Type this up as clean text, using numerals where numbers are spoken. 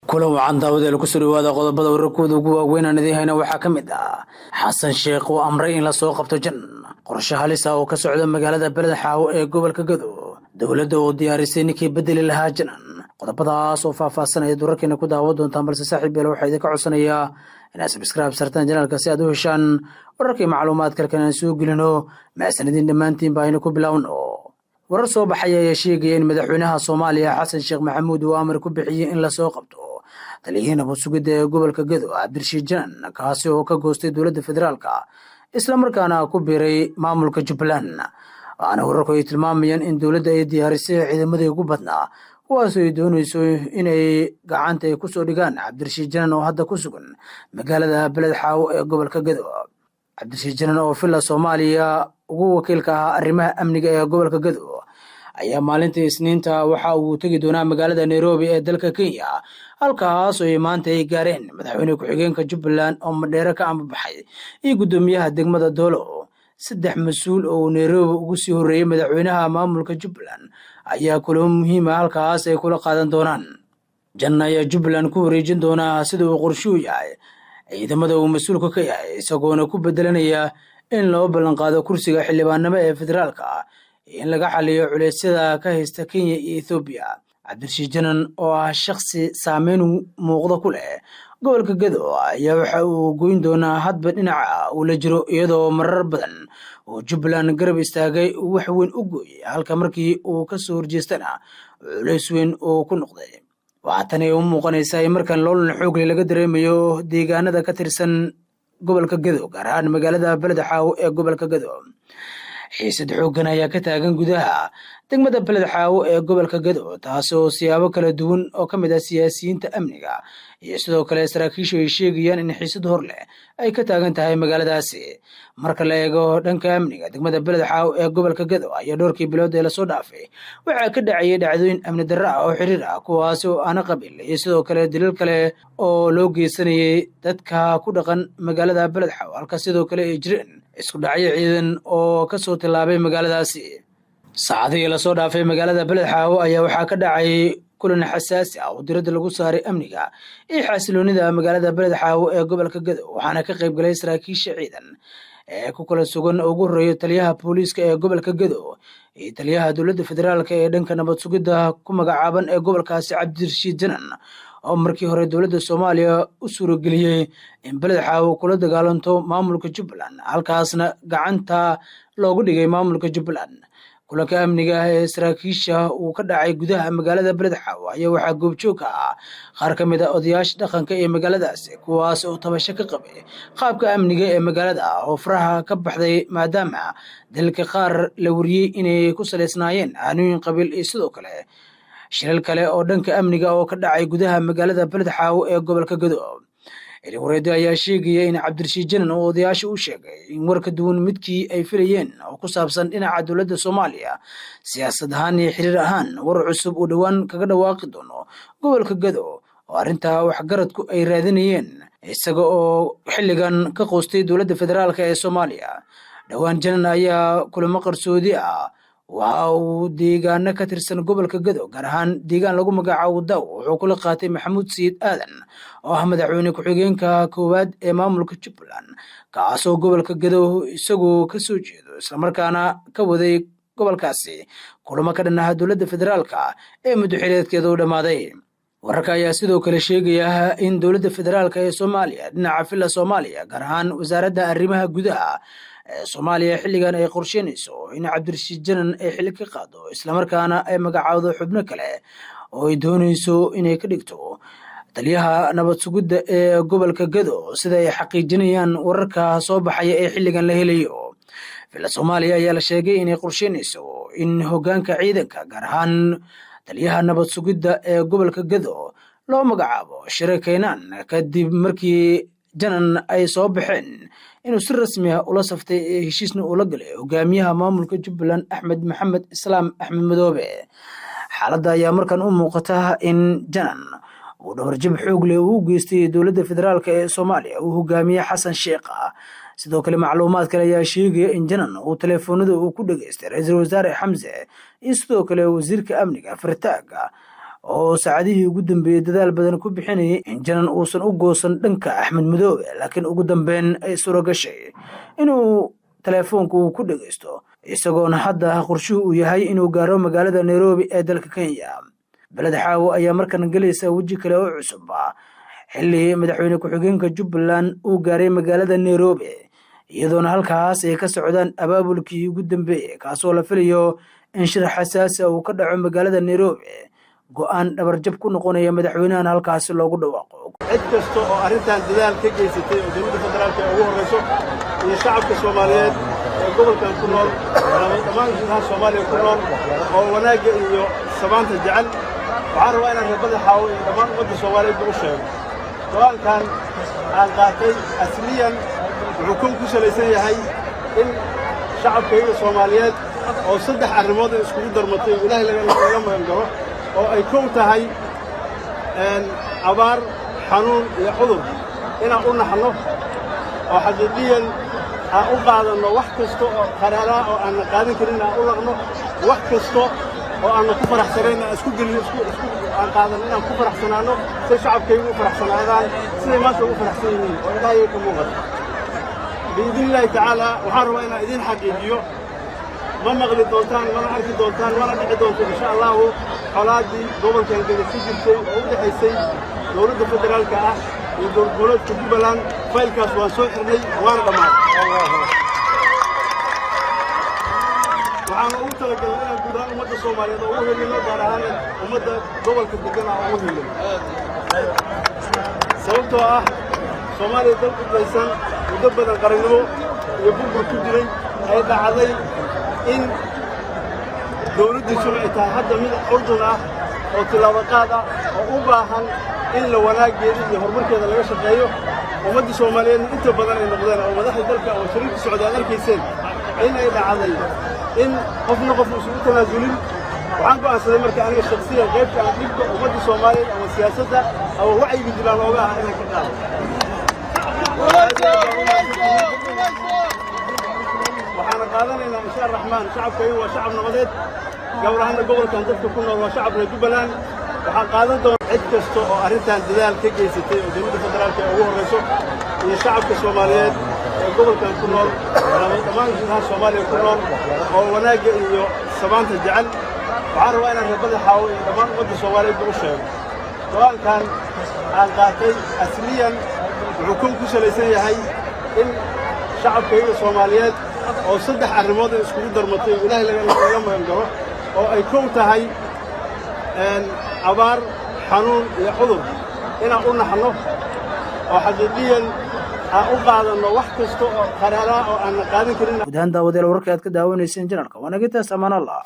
kulan wacan daawadeel ku soo dhawaada qodobada wararkooda ugu waaweyn aan idiin hayna waxaa ka mid ah xasan sheekh oo amray in la soo qabto jan qorshe halis ah oo ka socda magaalada beled xaawo ee gobolka Gado dowladda oo diyaarisay ninkii bedeli lahaa janan qodobadaas oo faahfaahsanaya wararkeena ku daawan doontaan balse saaxiibayl waxaa idinka codsanayaa inaad subscribe sartaan janaalka si aad u heshaan wararkii macluumaadka kale aan soo gelino maasanidin dhammaantiin baa aynu ku bilaawno warar soo baxay ayaa sheegaya in madaxweynaha Soomaaliya Xasan Sheekh Maxamuud uu amar ku bixiyay in la soo qabto taliyaha sugidda ee gobolka Gado Cabdirashiid Janan kaasi oo ka goostay dowladda federaalka isla markaana ku biiray maamulka Jubbaland waana wararku ay tilmaamayaan in dowladda ay diyaarisay ciidamadii ugu badnaa kuwaas oo ay doonayso inay gacanta ku soo dhigaan Cabdirashiid Janan oo hadda ku sugan magaalada beled xaawo ee gobolka Gado Cabdirashiid Janan oo filla Soomaaliya ugu wakiilka ah arrimaha amniga ee gobolka Gado ayaa maalintii Isniinta waxa uu tagi doonaa magaalada Nairobi ee dalka Kenya halkaas oo maanta ay gaareen madaxweyne ku-xigeenka Jubbaland oo Madheera ka ambaxay iyo gudoomiyaha degmada Doolo saddex mas'uul oo Nairobi ugu sii horeeyay madaxweynaha maamulka Jubbaland ayaa kulamo muhiim ah halkaas ay kula qaadan doonaan Janan ayaa Jubbaland ku wareejin doona sida uu qorshu yahay ciidamada uu mas'uulka ka yahay isagoona ku bedelanaya in loo ballan qaado kursiga xildhibaannimo ee federaalka in laga xaliyo culeysyada ka haysta Kenya iyo Ethiopia Cabdirashiid Janan oo ah shakhsi saameyn muuqda ku leh gobolka Gado ayaa waxa uu goyn doonaa hadba dhinaca uu la jiro iyadoo marar badan oo Jubbaland garab istaagay wax weyn u gooyay halka markii uu ka soo horjeestana culeys weyn oo ku noqday waxaana ay u muuqanaysaa in markan loolan xoog leh laga dareemayo deegaanada ka tirsan gobolka Gado gaar ahaan magaalada beled xaawo ee gobolka Gado xiisad xooggan ayaa ka taagan gudaha degmada beled xaawo ee gobolka Gado taasoo siyaabo kala duwan oo ka mid ah siyaasiyiinta amniga iyo sidoo kale saraakiishu ay sheegayaan in xiisad hor leh ay ka taagan tahay magaaladaasi marka la eego dhanka amniga degmada beled xaawo ee gobolka Gado ayaa dhowrkii bilood ee lasoo dhaafay waxaa ka dhacayay dhacdooyin amni darro ah oo xiriir ah kuwaas oo aan qabiil iyo sidoo kale dilal kale oo loo geysanayay dadka ku dhaqan magaalada beled xaawo halka sidoo kale ay jireen isku dhacyo ciidan oo ka soo tilaabay magaaladaasi saacadihii lasoo dhaafay magaalada beled xaawo ayaa waxaa ka dhacay kulan xasaasi ah oo diradda lagu saaray amniga iyo xasiloonida magaalada beled xaawo ee gobolka Gado waxaana ka qayb galay saraakiisha ciidan ee ku kala sugan ugu horeeya taliyaha booliiska ee gobolka Gado iyo taliyaha dowladda federaalka ee dhanka nabad sugidda ku magacaaban ee gobolkaasi Cabdirashiid Janan oo markii hore dowladda Soomaaliya u suurageliyay in beled xaawo kula dagaalanto maamulka Jubbaland halkaasna gacanta loogu dhigay maamulka Jubbaland kulanka amniga ee saraakiisha uu ka dhacay gudaha magaalada beled xaawo ayaa waxaa goobjoog ka ah qaar ka mid ah odayaasha dhaqanka ee magaaladaasi kuwaas oo tabasho ka qabay qaabka amniga ee magaalada oo faraha ka baxday maadaama dalka qaar la wariyay inay ku saleysnaayeen aanooyin qabiil iyo sidoo kale shilal kale oo dhanka amniga oo ka dhacay gudaha magaalada beled xaawo ee gobolka Gado wareedda ayaa sheegaya in Cabdirashiid Janan oo odayaasha u sheegay in war ka duwan midkii ay filayeen oo ku saabsan dhinaca dowladda Soomaaliya siyaasad ahaan iyo xiriir ahaan war cusub oo dhawaan kaga dhawaaqi doono gobolka Gado oo arrintaa waxgaradku ay raadinayeen isaga oo xilligan ka qoostay dowladda federaalka ee Soomaaliya dhawaan Janan ayaa kulamo qarsoodi ah waxa uu deegaano ka tirsan gobolka Gado gaar ahaan deegaan lagu magacaabo Daw wuxuu kula qaatay Maxamuud Sayid Aadan oo ah madaxweyne ku-xigeenka koowaad ee maamulka Jubbaland kaasoo gobolka Gado isagoo ka soo jeedo isla markaana ka waday gobolkaasi kulamo ka dhan ah dowladda federaalka ee muddo xileedkeeda u dhamaaday wararka ayaa sidoo kale sheegaya in dowladda federaalka ee Soomaaliya dhinaca filla Soomaaliya gaar ahaan wasaaradda arrimaha gudaha Soomaaliya xilligan ay qorsheynayso in Cabdirashiid Janan ay xil ka qaado isla markaana ay magacaawdo xubno kale oo ay doonayso inay ka dhigto taliyaha nabad sugidda ee gobolka Gado sida ay xaqiijinayaan wararka soo baxaya ee xilligan la helayo filla Soomaaliya ayaa la sheegay inay qorsheynayso in hoggaanka ciidanka gaar ahaan taliyaha nabad sugidda ee gobolka Gado loo magacaabo Shire Keenan kadib markii Janan ay soo baxeen inuu si rasmi ah ula saftay heshiisna ula galay hogaamiyaha maamulka Jubbaland Axmed Maxamed Islaam Axmed Madoobe xaaladda ayaa markan u muuqata in Janan uu dhabarjab xoog leh u geystay dowladda federaalka ee Soomaaliya uu hogaamiye Xasan Sheekh sidoo kale macluumaad kale ayaa sheegaya in Janan uu telefoonada uu ku dhageystay ra'iisul wasaare Xamse iyo sidoo kale wasiirka amniga Fartaaga oo saacadihii ugu dambeeyey dadaal badan ku bixinayay in janan uusan u goosan dhanka Axmed Madoobe, laakiin ugu dambeyn ay suura gashay inuu telefoonka uu ku dhageysto, isagoona hadda qorshuhu uu yahay inuu gaaro magaalada Nairobi ee dalka Kenya. Beled Xaawo ayaa markan galaysa weji kale oo cusub xilli madaxweyne ku-xigeenka Jubbaland uu gaaray magaalada Nairobi, iyadoona halkaas ay ka socdaan abaabulkii ugu dambeeyay kaasoo la filayo in shir xasaasi uu ka dhaco magaalada Nairobi, go'aan dhabarjab ku noqonaya madaxweynahan halkaasi loogu dhawaaqo. cid kasta oo arrintan dadaal ka geysatay oo dowladda federaalka ugu horeyso iyo shacabka Soomaaliyeed ee gobolkan ku nool dhammaan gudaha Soomaaliya ku nool oo wanaagga iyo sabaanta jecel, waxaan rabaa inaan reer Beled Xaawo iyo dhammaan ummadda Soomaaliyeed u sheego go'aankan aan qaatay asliyan wuxuu ku salaysan yahay in shacabkayga Soomaaliyeed oo saddex arrimood iskugu darmatay Ilaahay laga magan galo oo ay kow tahay abaar, xanuun iyo cudur inaan u naxno oo xaqiiqiyan aan u qaadanno wax kasta oo qaraara oo aan qaadan karin aan u laqno, wax kasta oo aan ku faraxsanayn aan isku gelin aan qaadan inaan ku faraxsanaano si shacabkaygu u faraxsanaadaan siday maanta ugu faraxsan yihiin oo Ilaahay ka muuqato biidin Illaahi tacaala. waxaan rabaa inaan idin xaqiijiyo ma maqli doontaan mana arki doontaan mana dhici doonto insha allahu xolaadii gobolkan gada ku jirtay oo u dhexaysay dowladda federaalka ah iyo dowlad goboleedka Jubbaland. faylkaas waan soo xirnay waana dhammaaday. waxaan ugu talagalay inaan guud ahaan ummadda Soomaaliyeed oo ugu helino gaar ahaan ummadda gobolka degan oo ugu helino sababtoo ah Soomaaliya dal ku dhaysan muddo badan qarannimo iyo burbur ku jiray ay dhacday in dowladdiisuna ay tahay hadda mid curdun ah oo tilaabo qaad ah oo u baahan in la wanaageeda iyo horumarkeeda laga shaqeeyo. ummadda Soomaaliyeed inta badan ay noqdeen oo madaxda dalka oo shariirka Socdaal arkayseen in ay dhacday in qofna qof isugu tanaasulin. waxaan go'aansaday marka aniga shakhsiyan qaybta aan dhibka ummadda Soomaaliyeed ama siyaasadda ama wacyiga jiraan ooga ah inaan ka qaado. waxaana qaadanaynaa insha Raxmaan shacabkaygu waa shacab nabadeed, gaar ahaan gobolkan dadka ku nool waa shacab reer Jubbaland. waxaan qaadan doonaa cid kasta oo arrintan dadaal ka geysatay oo dowladda federaalka ugu horeyso iyo shacabka Soomaaliyeed ee gobolkan ku nool dhammaan gudaha Soomaaliya ku nool oo wanaagga iyo sabaanta jecel, waxaan rabaa inaan reer Beled Xaawo iyo dhammaan ummadda Soomaaliyeed u sheego go'aankan aan qaatay asliyan wuxuu ku salaysan yahay in shacabkayga Soomaaliyeed oo saddex arrimood iskugu darmatay Ilaahay laga magan galo oo ay kow tahay abaar, xanuun iyo cudur inaan u naxno oo xaqiiqiyan aan u qaadanno wax kasta oo qaraara oo aan qaadan karin. guud ahaan daawadayaal wararka aad ka daawanayseen janalka waa naga taas amaan Allah.